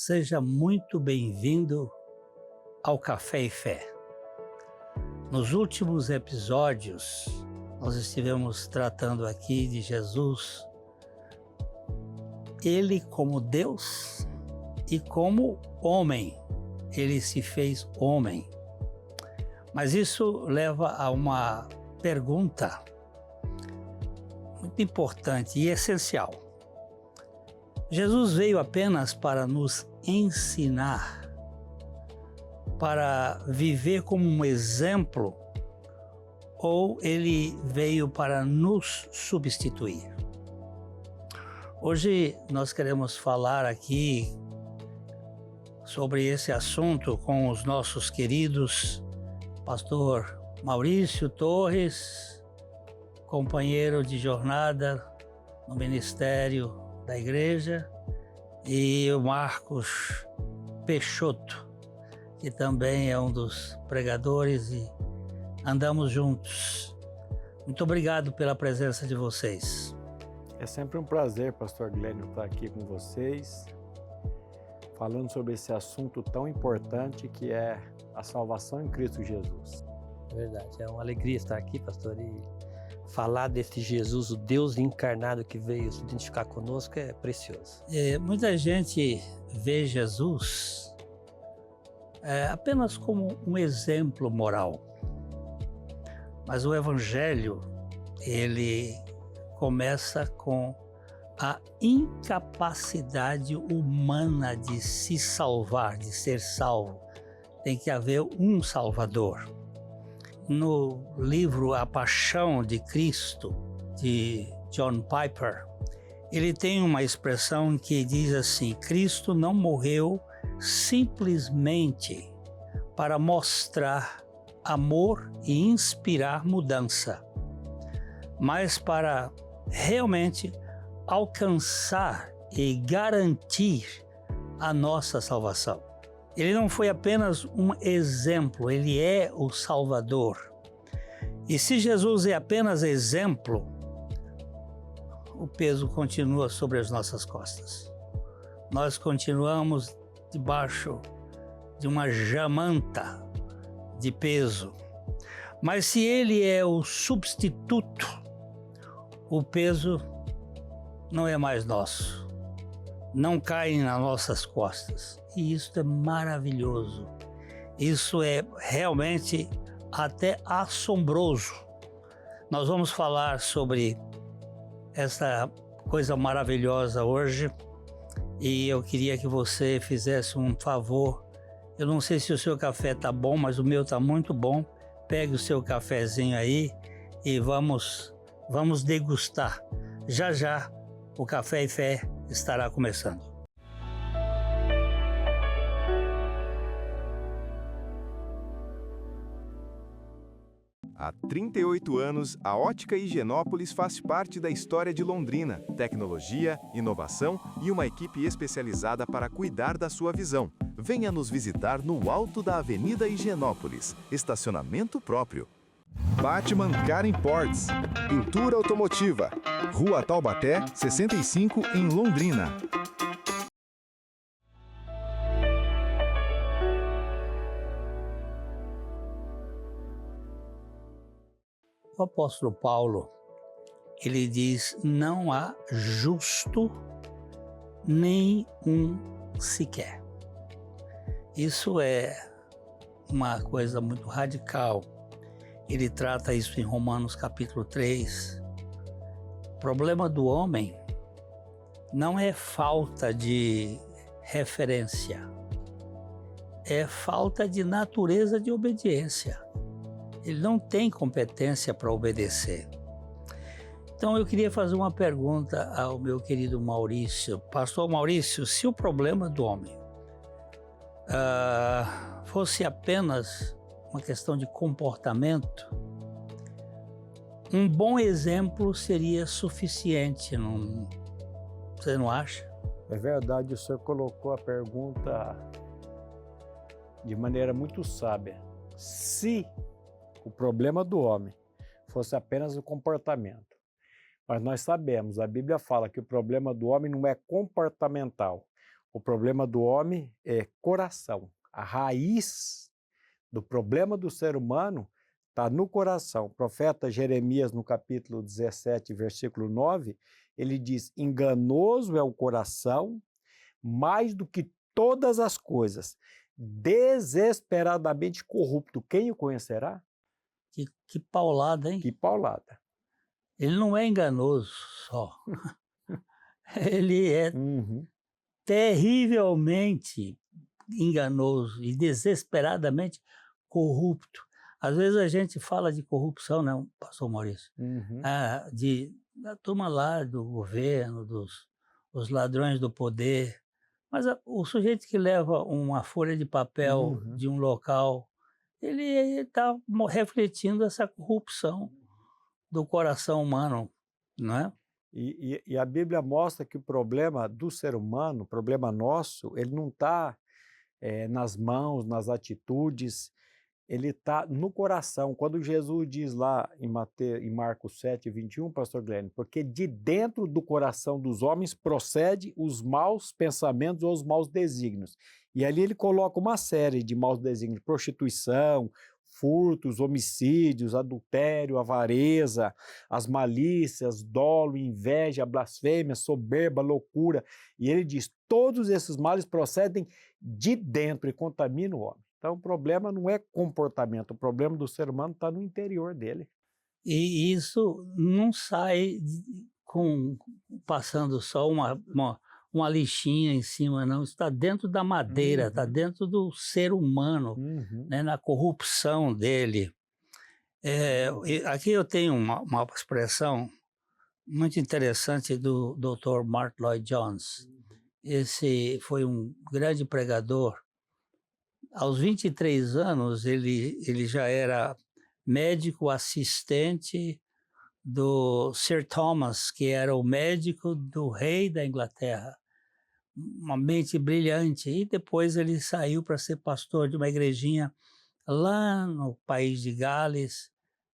Seja muito bem-vindo ao Café e Fé. Nos últimos episódios, nós estivemos tratando aqui de Jesus, ele como Deus e como homem, ele se fez homem. Mas isso leva a uma pergunta muito importante e essencial. Jesus veio apenas para nos ensinar, para viver como um exemplo, ou ele veio para nos substituir? Hoje nós queremos falar aqui sobre esse assunto com os nossos queridos pastor Maurício Torres, companheiro de jornada no ministério da igreja, e o Marcos Peixoto, que também é um dos pregadores, e andamos juntos. Muito obrigado pela presença de vocês. É sempre um prazer, pastor Glênio, estar aqui com vocês, falando sobre esse assunto tão importante que é a salvação em Cristo Jesus. É verdade, é uma alegria estar aqui, pastor, e falar desse Jesus, o Deus encarnado que veio se identificar conosco, é precioso. Muita gente vê Jesus apenas como um exemplo moral, mas o Evangelho, ele começa com a incapacidade humana de se salvar, de ser salvo. Tem que haver um Salvador. No livro A Paixão de Cristo, de John Piper, ele tem uma expressão que diz assim: Cristo não morreu simplesmente para mostrar amor e inspirar mudança, mas para realmente alcançar e garantir a nossa salvação. Ele não foi apenas um exemplo, ele é o Salvador. E se Jesus é apenas exemplo, o peso continua sobre as nossas costas. Nós continuamos debaixo de uma jamanta de peso. Mas se ele é o substituto, o peso não é mais nosso. Não cai nas nossas costas. E isso é maravilhoso. Isso é realmente até assombroso. Nós vamos falar sobre essa coisa maravilhosa hoje, e eu queria que você fizesse um favor. Eu não sei se o seu café está bom, mas o meu está muito bom. Pegue o seu cafezinho aí e vamos degustar. Já já o Café e Fé estará começando. Há 38 anos, a Ótica Higienópolis faz parte da história de Londrina. Tecnologia, inovação e uma equipe especializada para cuidar da sua visão. Venha nos visitar no alto da Avenida Higienópolis. Estacionamento próprio. Batman Car Imports. Pintura automotiva. Rua Taubaté, 65, em Londrina. O apóstolo Paulo, ele diz: não há justo nem um sequer. Isso é uma coisa muito radical. Ele trata isso em Romanos capítulo 3. O problema do homem não é falta de referência, é falta de natureza de obediência. Ele não tem competência para obedecer. Então eu queria fazer uma pergunta ao meu querido Maurício. Pastor Maurício, se o problema do homem fosse apenas uma questão de comportamento, um bom exemplo seria suficiente, não? Você não acha? É verdade, o senhor colocou a pergunta de maneira muito sábia. Se o problema do homem fosse apenas o comportamento, mas nós sabemos, a Bíblia fala que o problema do homem não é comportamental. O problema do homem é coração. A raiz do problema do ser humano está no coração. O profeta Jeremias, no capítulo 17, versículo 9, ele diz: enganoso é o coração, mais do que todas as coisas, desesperadamente corrupto. Quem o conhecerá? Que paulada, hein? Que paulada. Ele não é enganoso só. Ele é terrivelmente enganoso e desesperadamente corrupto. Às vezes a gente fala de corrupção, né, pastor Maurício? Da turma lá do governo, os ladrões do poder. Mas o sujeito que leva uma folha de papel de um local, ele está refletindo essa corrupção do coração humano, não é? E a Bíblia mostra que o problema do ser humano, o problema nosso, ele não está nas mãos, nas atitudes, ele está no coração. Quando Jesus diz lá em Marcos 7, 21, pastor Glenn, porque de dentro do coração dos homens procede os maus pensamentos ou os maus desígnios. E ali ele coloca uma série de maus desígnios: prostituição, furtos, homicídios, adultério, avareza, as malícias, dolo, inveja, blasfêmia, soberba, loucura. E ele diz: todos esses males procedem de dentro e contaminam o homem. Então o problema não é comportamento, o problema do ser humano está no interior dele. E isso não sai passando só uma lixinha em cima, não. Está dentro da madeira, está dentro do ser humano, né, na corrupção dele. Aqui eu tenho uma expressão muito interessante do Dr. Martyn Lloyd-Jones. Esse foi um grande pregador. Aos 23 anos, ele já era médico assistente do Sir Thomas, que era o médico do rei da Inglaterra. Uma mente brilhante. E depois ele saiu para ser pastor de uma igrejinha lá no país de Gales,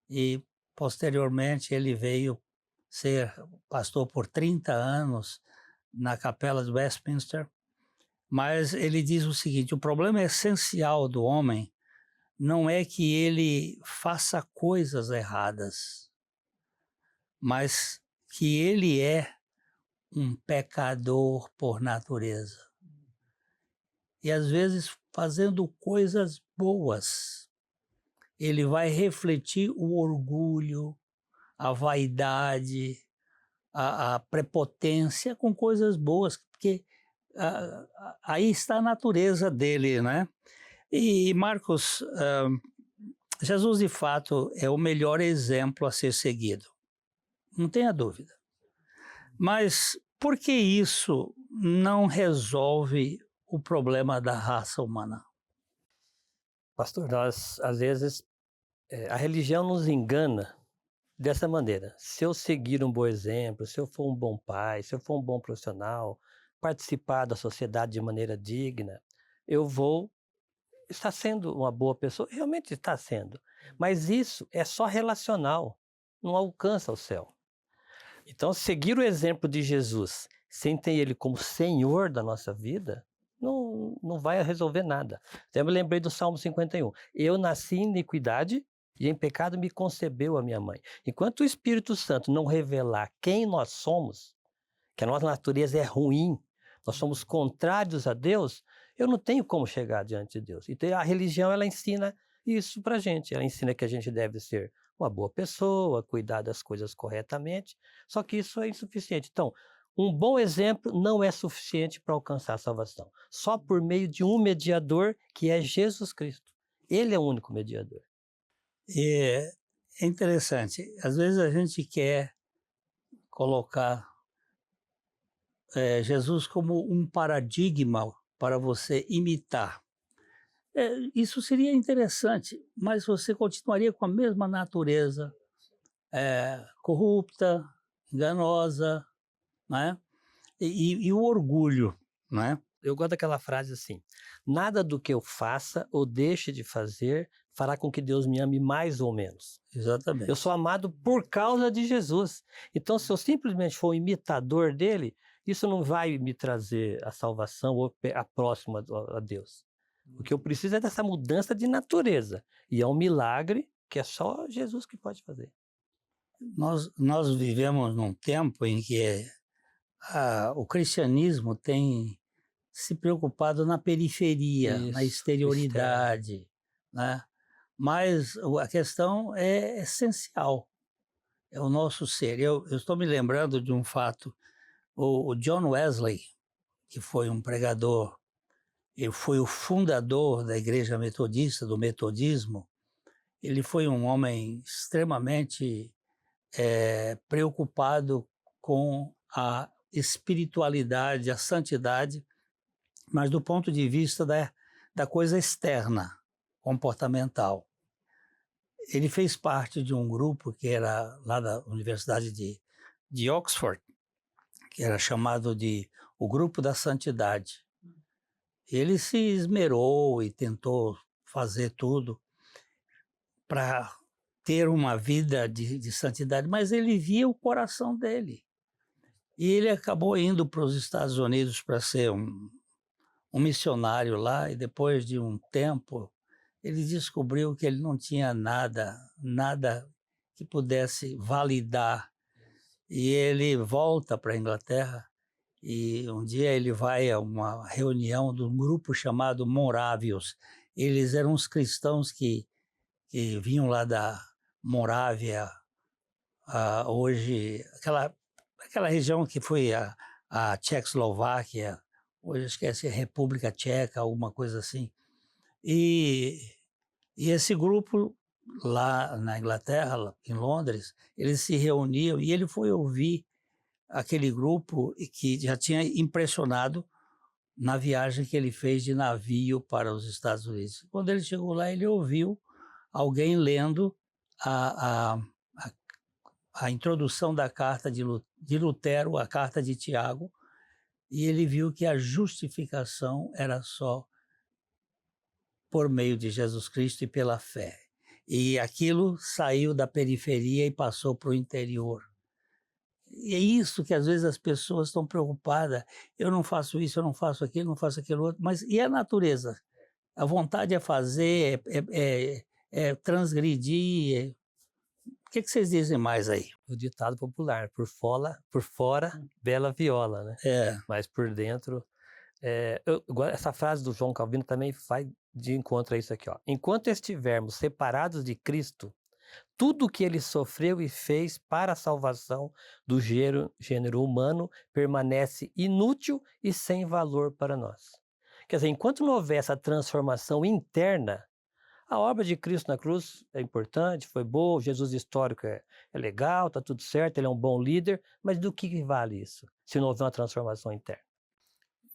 e posteriormente ele veio ser pastor por 30 anos na capela de Westminster. Mas ele diz o seguinte: o problema essencial do homem não é que ele faça coisas erradas, mas que ele é um pecador por natureza. E às vezes, fazendo coisas boas, ele vai refletir o orgulho, a vaidade, a prepotência com coisas boas, porque aí está a natureza dele, né? E Marcos, Jesus de fato é o melhor exemplo a ser seguido, não tenha dúvida. Mas por que isso não resolve o problema da raça humana? Pastor, nós às vezes a religião nos engana dessa maneira. Se eu seguir um bom exemplo, se eu for um bom pai, se eu for um bom profissional, participar da sociedade de maneira digna, eu vou estar sendo uma boa pessoa. Realmente está sendo. Mas isso é só relacional, não alcança o céu. Então, seguir o exemplo de Jesus, sem ter ele como Senhor da nossa vida, não vai resolver nada. Até me lembrei do Salmo 51. Eu nasci em iniquidade e em pecado me concebeu a minha mãe. Enquanto o Espírito Santo não revelar quem nós somos, que a nossa natureza é ruim, nós somos contrários a Deus, eu não tenho como chegar diante de Deus. Então a religião, ela ensina isso pra gente. Ela ensina que a gente deve ser uma boa pessoa, cuidar das coisas corretamente, só que isso é insuficiente. Então, um bom exemplo não é suficiente para alcançar a salvação. Só por meio de um mediador, que é Jesus Cristo. Ele é o único mediador. É interessante. Às vezes a gente quer colocar Jesus como um paradigma para você imitar. Isso seria interessante, mas você continuaria com a mesma natureza corrupta, enganosa, né? E o orgulho, né? Eu gosto daquela frase assim: nada do que eu faça ou deixe de fazer fará com que Deus me ame mais ou menos. Exatamente. Eu sou amado por causa de Jesus. Então, se eu simplesmente for um imitador dele, isso não vai me trazer a salvação ou a próxima a Deus. O que eu preciso é dessa mudança de natureza. E é um milagre que é só Jesus que pode fazer. Nós vivemos num tempo em que o cristianismo tem se preocupado na periferia, na Isso, exterioridade, né? Mas a questão é essencial, é o nosso ser. Eu estou me lembrando de um fato, o John Wesley, que foi um pregador, ele foi o fundador da Igreja Metodista, do metodismo. Ele foi um homem extremamente preocupado com a espiritualidade, a santidade, mas do ponto de vista da coisa externa, comportamental. Ele fez parte de um grupo que era lá da Universidade de Oxford, que era chamado de o Grupo da Santidade. Ele se esmerou e tentou fazer tudo para ter uma vida de santidade, mas ele via o coração dele. E ele acabou indo para os Estados Unidos para ser um missionário lá, e depois de um tempo, ele descobriu que ele não tinha nada que pudesse validar. E ele volta para a Inglaterra, e um dia ele vai a uma reunião de um grupo chamado Morávios. Eles eram uns cristãos que vinham lá da Morávia, hoje, aquela região que foi a Tchecoslováquia, hoje esquece, República Tcheca, alguma coisa assim. E esse grupo lá na Inglaterra, em Londres, eles se reuniam e ele foi ouvir aquele grupo que já tinha impressionado na viagem que ele fez de navio para os Estados Unidos. Quando ele chegou lá, ele ouviu alguém lendo a introdução da carta de Lutero, a carta de Tiago, e ele viu que a justificação era só por meio de Jesus Cristo e pela fé. E aquilo saiu da periferia e passou para o interior. E é isso que às vezes as pessoas estão preocupadas. Eu não faço isso, eu não faço aquilo, não faço aquilo outro. Mas e a natureza? A vontade é fazer, é transgredir. O que vocês dizem mais aí? O ditado popular, por fora, bela viola, né? Mas por dentro... essa frase do João Calvino também vai de encontro a isso aqui, ó. Enquanto estivermos separados de Cristo, tudo o que ele sofreu e fez para a salvação do gênero humano permanece inútil e sem valor para nós. Quer dizer, enquanto não houver essa transformação interna, a obra de Cristo na cruz é importante, foi boa, o Jesus histórico é legal, está tudo certo, ele é um bom líder, mas do que vale isso, se não houver uma transformação interna?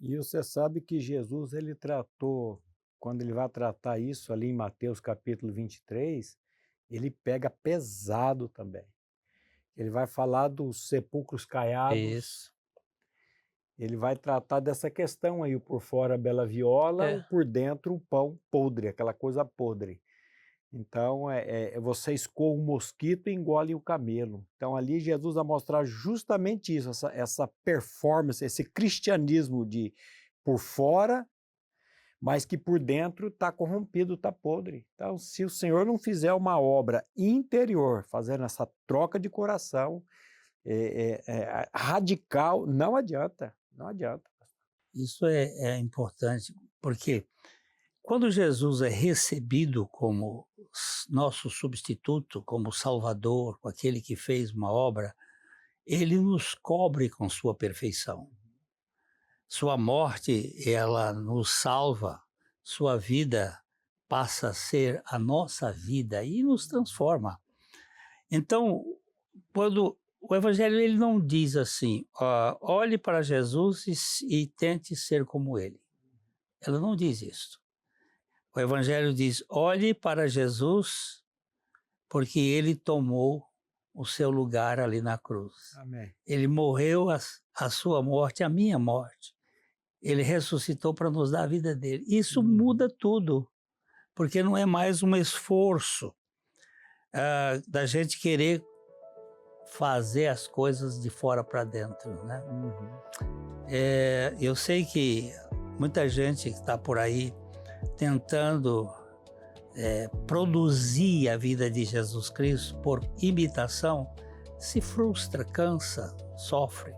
E você sabe que Jesus, ele tratou, quando ele vai tratar isso ali em Mateus capítulo 23, ele pega pesado também. Ele vai falar dos sepulcros caiados. Isso. Ele vai tratar dessa questão aí, o por fora a bela viola, o por dentro o pão podre, aquela coisa podre. Então, você escoa um mosquito e engole o camelo. Então, ali Jesus vai mostrar justamente isso, essa performance, esse cristianismo de por fora, mas que por dentro está corrompido, está podre. Então, se o Senhor não fizer uma obra interior, fazendo essa troca de coração radical, não adianta, não adianta. Isso é importante, porque quando Jesus é recebido como nosso substituto, como Salvador, aquele que fez uma obra, ele nos cobre com sua perfeição. Sua morte, ela nos salva, sua vida passa a ser a nossa vida e nos transforma. Então, quando o Evangelho ele não diz assim, olhe para Jesus e tente ser como ele. Ela não diz isso. O Evangelho diz, olhe para Jesus, porque ele tomou o seu lugar ali na cruz. Amém. Ele morreu a sua morte, a minha morte. Ele ressuscitou para nos dar a vida dele. Isso muda tudo, porque não é mais um esforço da gente querer fazer as coisas de fora para dentro, né? Eu sei que muita gente que está por aí tentando produzir a vida de Jesus Cristo por imitação, se frustra, cansa, sofre.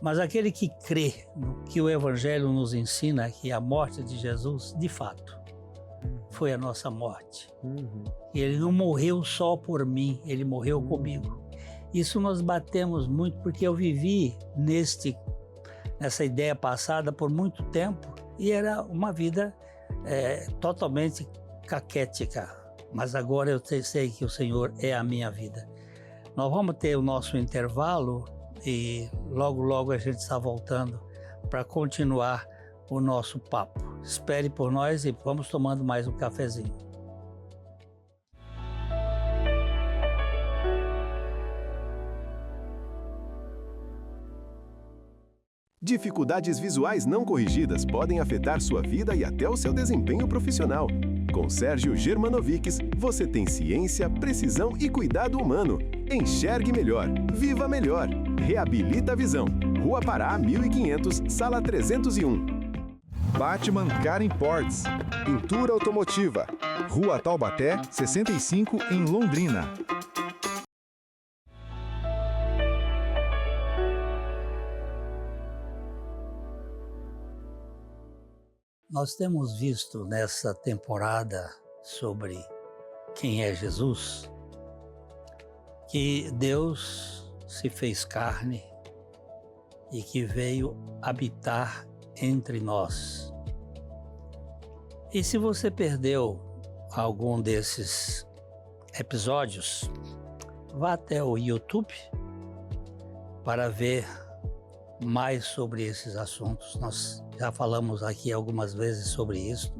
Mas aquele que crê no que o Evangelho nos ensina, que a morte de Jesus, de fato, foi a nossa morte. E ele não morreu só por mim, ele morreu comigo. Isso nós batemos muito porque eu vivi nessa ideia passada por muito tempo e era uma vida totalmente caquética. Mas agora eu sei que o Senhor é a minha vida. Nós vamos ter o nosso intervalo e logo, logo a gente está voltando para continuar o nosso papo. Espere por nós e vamos tomando mais um cafezinho. Dificuldades visuais não corrigidas podem afetar sua vida e até o seu desempenho profissional. Com Sérgio Germanovics, você tem ciência, precisão e cuidado humano. Enxergue melhor, viva melhor. Reabilita a visão. Rua Pará, 1500, sala 301. Batman Car Imports. Pintura automotiva. Rua Taubaté, 65, em Londrina. Nós temos visto nessa temporada sobre quem é Jesus, que Deus se fez carne e que veio habitar entre nós. E se você perdeu algum desses episódios, vá até o YouTube para ver mais sobre esses assuntos. Nós já falamos aqui algumas vezes sobre isso.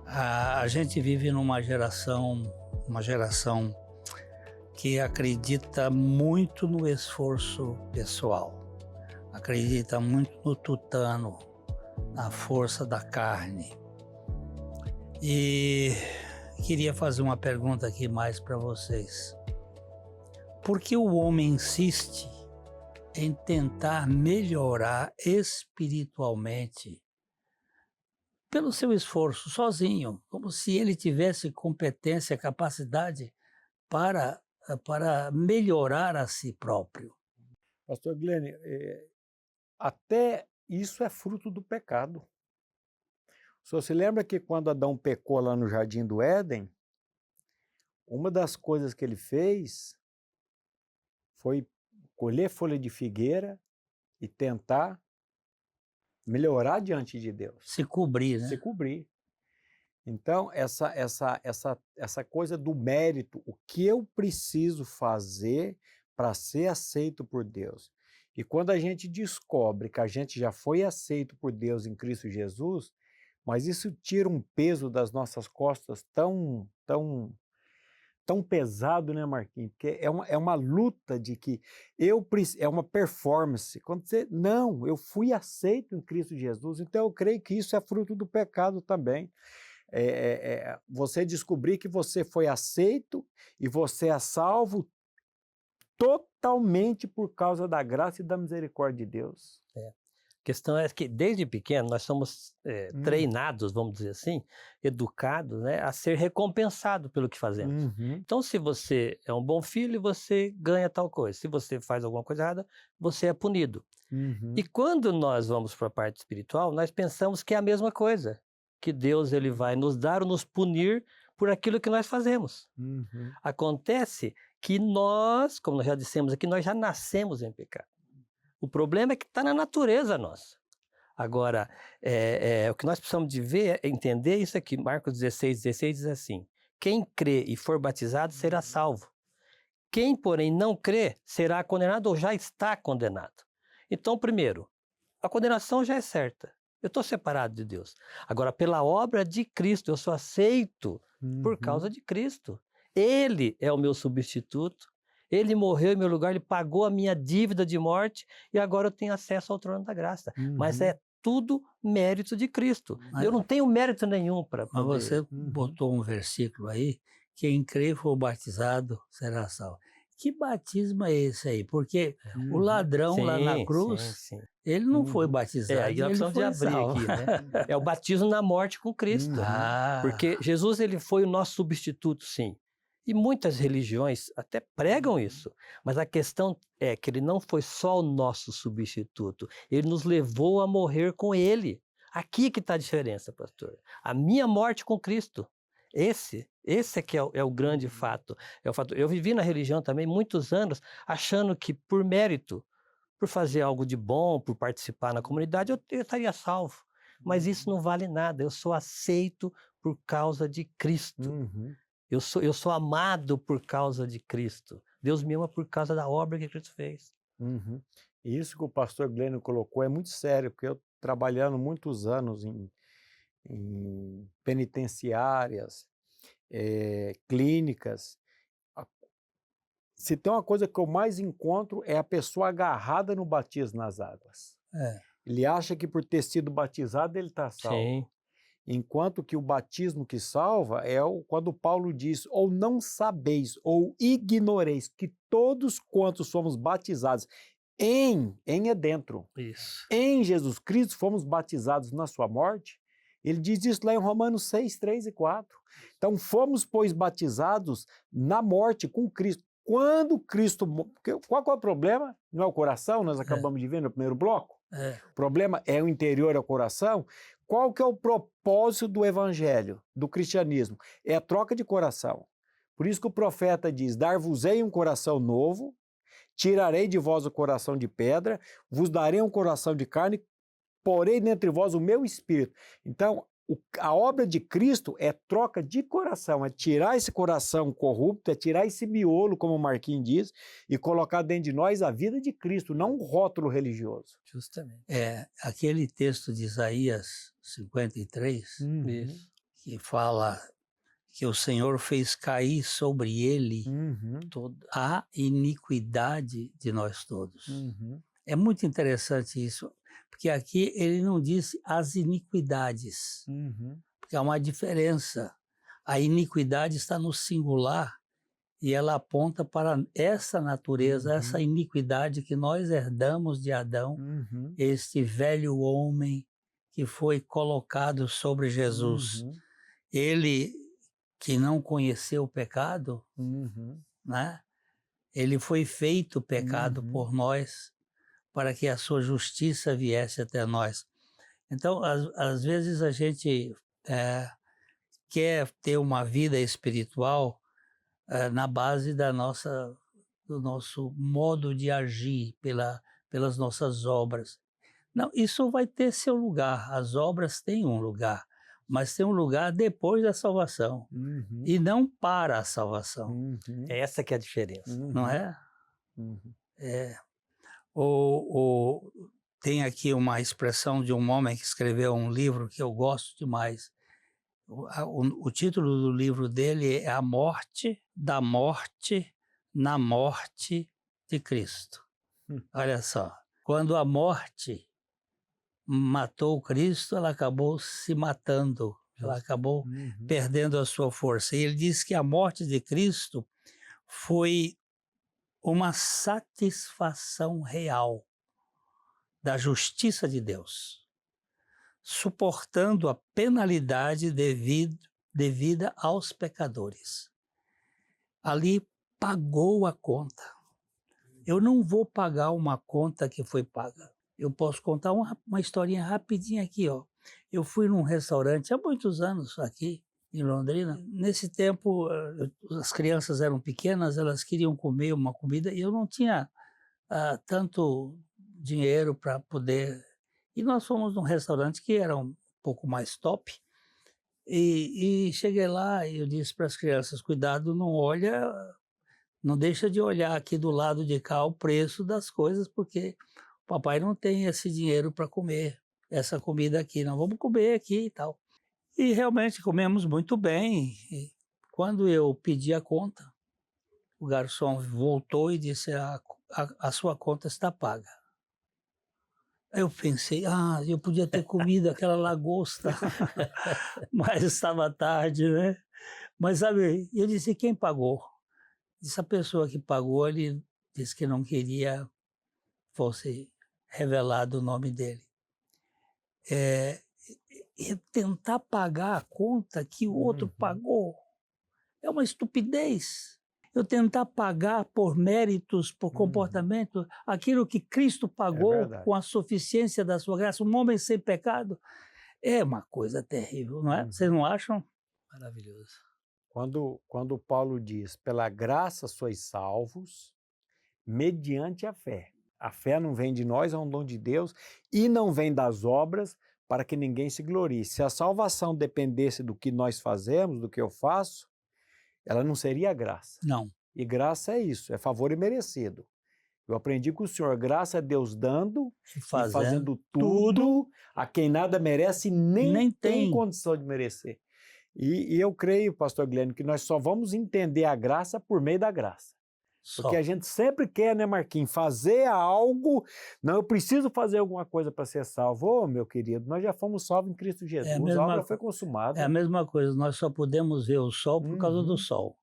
A gente vive numa geração que acredita muito no esforço pessoal, acredita muito no tutano, na força da carne. E queria fazer uma pergunta aqui mais para vocês. Por que o homem insiste em tentar melhorar espiritualmente pelo seu esforço, sozinho, como se ele tivesse competência, capacidade para melhorar a si próprio? Pastor Glenn, até isso é fruto do pecado. O senhor se lembra que quando Adão pecou lá no Jardim do Éden, uma das coisas que ele fez foi colher folha de figueira e tentar melhorar diante de Deus. Se cobrir, né? Se cobrir. Então, essa coisa do mérito, o que eu preciso fazer para ser aceito por Deus. E quando a gente descobre que a gente já foi aceito por Deus em Cristo Jesus, mas isso tira um peso das nossas costas tão pesado, né, Marquinhos? Porque é uma luta de que é uma performance. Quando eu fui aceito em Cristo Jesus, então eu creio que isso é fruto do pecado também. Você descobrir que você foi aceito e você é salvo totalmente por causa da graça e da misericórdia de Deus. A questão é que desde pequeno nós somos treinados, vamos dizer assim, educados, né, a ser recompensado pelo que fazemos. Então, se você é um bom filho, você ganha tal coisa. Se você faz alguma coisa errada, você é punido. E quando nós vamos para a parte espiritual, nós pensamos que é a mesma coisa, que Deus ele vai nos dar ou nos punir por aquilo que nós fazemos. Acontece que nós, como nós já dissemos aqui, nós já nascemos em pecado. O problema é que está na natureza nossa. Agora, o que nós precisamos de ver, entender isso aqui. Marcos 16:16 diz assim: quem crê e for batizado será salvo. Quem, porém, não crê será condenado ou já está condenado. Então, primeiro, a condenação já é certa. Eu estou separado de Deus. Agora, pela obra de Cristo, eu sou aceito por causa de Cristo. Ele é o meu substituto. Ele morreu em meu lugar, ele pagou a minha dívida de morte e agora eu tenho acesso ao trono da graça. Mas é tudo mérito de Cristo. Eu não tenho mérito nenhum para poder... Mas você botou um versículo aí: quem crê e for batizado será salvo. que batismo é esse aí? Porque o Uhum. ladrão lá na Sim, cruz, sim. ele não foi Uhum. batizado, Aí nós ele precisamos de foi abrir salvo. aqui, né? É o batismo na morte com Cristo. Uhum. Ah, Porque Jesus ele foi o nosso substituto, sim. E muitas religiões até pregam isso. Mas a questão é que ele não foi só o nosso substituto. Ele nos levou a morrer com ele. Aqui que está a diferença, pastor. A minha morte com Cristo. Esse é que é o grande fato. É o fato. Eu vivi na religião também muitos anos achando que por mérito, por fazer algo de bom, por participar na comunidade, eu estaria salvo. Mas isso não vale nada. Eu sou aceito por causa de Cristo. Uhum. Eu sou amado por causa de Cristo. Deus me ama por causa da obra que Cristo fez. Uhum. E isso que o pastor Glênio colocou é muito sério, porque eu trabalhando muitos anos em penitenciárias, clínicas, a- se tem uma coisa que eu mais encontro é a pessoa agarrada no batismo nas águas. é. Ele acha que por ter sido batizado ele está salvo. Sim. Enquanto que o batismo que salva é quando Paulo diz, ou não sabeis, ou ignoreis, que todos quantos somos batizados é dentro, Isso. em Jesus Cristo fomos batizados na sua morte. Ele diz isso lá em Romanos 6, 3 e 4. Então fomos, pois, batizados na morte com Cristo. Quando Cristo... Qual que é o problema? Não é o coração, nós acabamos de ver no primeiro bloco. É. O problema é o interior, é o coração. Qual que é o propósito do evangelho, do cristianismo? É a troca de coração. Por isso que o profeta diz, dar-vos-ei um coração novo, tirarei de vós o coração de pedra, vos darei um coração de carne, porei dentre vós o meu espírito. Então, a obra de Cristo é troca de coração, é tirar esse coração corrupto, é tirar esse miolo, como o Marquinhos diz, e colocar dentro de nós a vida de Cristo, não um rótulo religioso. Justamente. É, aquele texto de Isaías 53, Isso. que fala que o Senhor fez cair sobre ele Uhum. Toda. a iniquidade de nós todos. Uhum. É muito interessante isso, porque aqui ele não disse as iniquidades, Uhum. porque há uma diferença. A iniquidade está no singular e ela aponta para essa natureza, essa iniquidade que nós herdamos de Adão, Uhum. este velho homem que foi colocado sobre Jesus. Uhum. Ele que não conheceu o pecado, Uhum. né? Ele foi feito pecado por nós para que a sua justiça viesse até nós. Então, às vezes a gente quer ter uma vida espiritual na base do nosso modo de agir, pelas nossas obras. Não, isso vai ter seu lugar, as obras têm um lugar, mas tem um lugar depois da salvação, Uhum. e não para a salvação, Uhum. Essa que é a diferença. não é? Uhum. Tem aqui uma expressão de um homem que escreveu um livro que eu gosto demais. O título do livro dele é A Morte da Morte na Morte de Cristo. Olha só, quando a morte matou Cristo, ela acabou se matando, ela acabou perdendo a sua força. E ele diz que a morte de Cristo foi uma satisfação real da justiça de Deus, suportando a penalidade devida aos pecadores. Ali pagou a conta. Eu não vou pagar uma conta que foi paga. Eu posso contar uma historinha rapidinha aqui, ó. Eu fui num restaurante há muitos anos aqui em Londrina. Nesse tempo, as crianças eram pequenas, elas queriam comer uma comida e eu não tinha tanto dinheiro para poder... E nós fomos num restaurante que era um pouco mais top. E cheguei lá e eu disse para as crianças, cuidado, não deixa de olhar aqui do lado de cá o preço das coisas, porque o papai não tem esse dinheiro para comer essa comida aqui, não vamos comer aqui e tal. E realmente comemos muito bem. E quando eu pedi a conta, o garçom voltou e disse, a sua conta está paga. Eu pensei, eu podia ter comido aquela lagosta, mas estava tarde, né? Mas sabe, eu disse, quem pagou? Essa pessoa que pagou, ele disse que não queria fosse revelado o nome dele. E tentar pagar a conta que o outro pagou é uma estupidez. Eu tentar pagar por méritos, por comportamento, aquilo que Cristo pagou com a suficiência da sua graça, um homem sem pecado, é uma coisa terrível, não é? Vocês não acham? Maravilhoso. Quando Paulo diz, pela graça sois salvos, mediante a fé. A fé não vem de nós, é um dom de Deus, e não vem das obras para que ninguém se glorie. Se a salvação dependesse do que nós fazemos, do que eu faço, ela não seria graça. Não. E graça é isso, é favor imerecido. Eu aprendi com o Senhor, graça é Deus dando e fazendo tudo a quem nada merece e nem tem condição de merecer. E eu creio, pastor Glênio, que nós só vamos entender a graça por meio da graça. Porque a gente sempre quer, né, Marquinhos, fazer algo. Não, eu preciso fazer alguma coisa para ser salvo. Ô, meu querido, nós já fomos salvos em Cristo Jesus, a obra foi consumada. É a mesma coisa, nós só podemos ver o sol por causa do sol.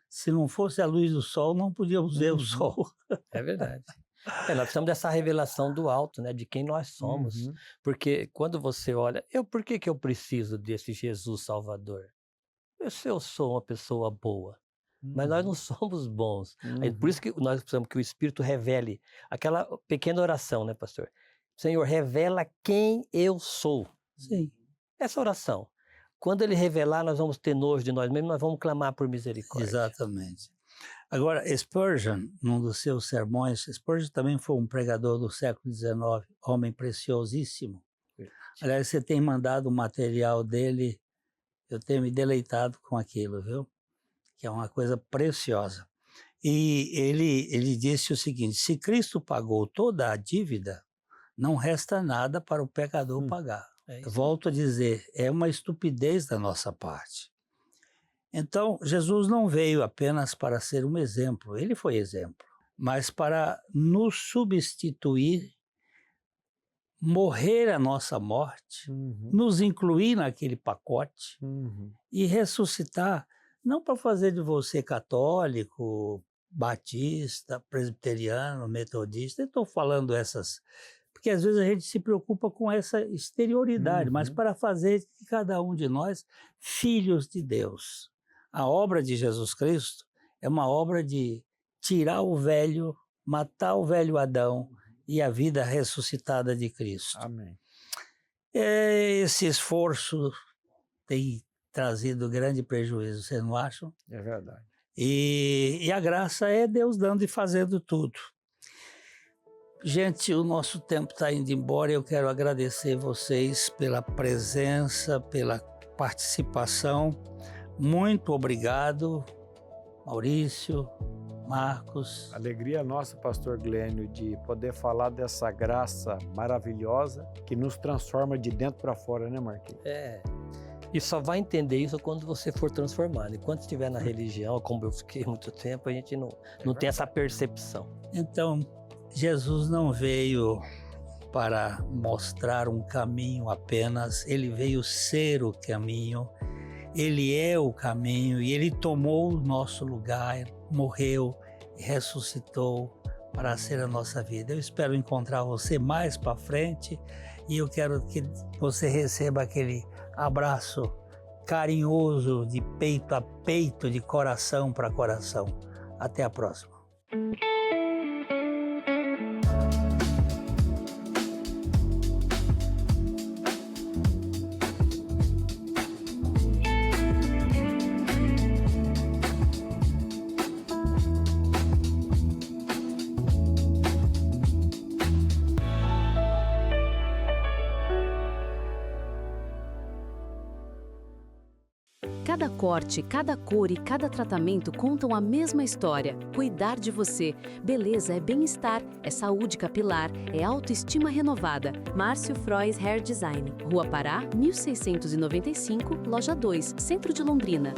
Se não fosse a luz do sol, não podíamos ver o sol. É verdade. Nós precisamos dessa revelação do alto, né, de quem nós somos. Porque quando você olha, por que eu preciso desse Jesus Salvador? Se eu sou uma pessoa boa, mas nós não somos bons. Por isso que nós precisamos que o Espírito revele aquela pequena oração, né, pastor? Senhor, revela quem eu sou. Sim. Essa oração. Quando ele revelar, nós vamos ter nojo de nós mesmos, nós vamos clamar por misericórdia. Exatamente. Agora, Spurgeon, num dos seus sermões, Spurgeon também foi um pregador do século XIX, homem preciosíssimo. Aliás, você tem mandado o material dele, eu tenho me deleitado com aquilo, viu? Que é uma coisa preciosa. E ele disse o seguinte, se Cristo pagou toda a dívida, não resta nada para o pecador pagar. Volto a dizer, é uma estupidez da nossa parte. Então, Jesus não veio apenas para ser um exemplo, ele foi exemplo, mas para nos substituir, morrer a nossa morte, nos incluir naquele pacote e ressuscitar, não para fazer de você católico, batista, presbiteriano, metodista, eu estou falando essas... Porque às vezes a gente se preocupa com essa exterioridade, mas para fazer de cada um de nós filhos de Deus. A obra de Jesus Cristo é uma obra de tirar o velho, matar o velho Adão e a vida ressuscitada de Cristo. Amém. Esse esforço tem trazido grande prejuízo, vocês não acham? É verdade. E a graça é Deus dando e fazendo tudo. Gente, o nosso tempo está indo embora e eu quero agradecer vocês pela presença, pela participação. Muito obrigado, Maurício, Marcos. Alegria nossa, pastor Glênio, de poder falar dessa graça maravilhosa que nos transforma de dentro para fora, né, Marquinhos? E só vai entender isso quando você for transformado. Enquanto estiver na religião, como eu fiquei muito tempo, a gente não tem essa percepção. Então, Jesus não veio para mostrar um caminho apenas, ele veio ser o caminho, ele é o caminho e ele tomou o nosso lugar, morreu e ressuscitou para ser a nossa vida. Eu espero encontrar você mais para frente e eu quero que você receba aquele abraço carinhoso de peito a peito, de coração para coração. Até a próxima. Cada corte, cada cor e cada tratamento contam a mesma história. Cuidar de você. Beleza é bem-estar, é saúde capilar, é autoestima renovada. Márcio Frois Hair Design. Rua Pará, 1695, Loja 2, Centro de Londrina.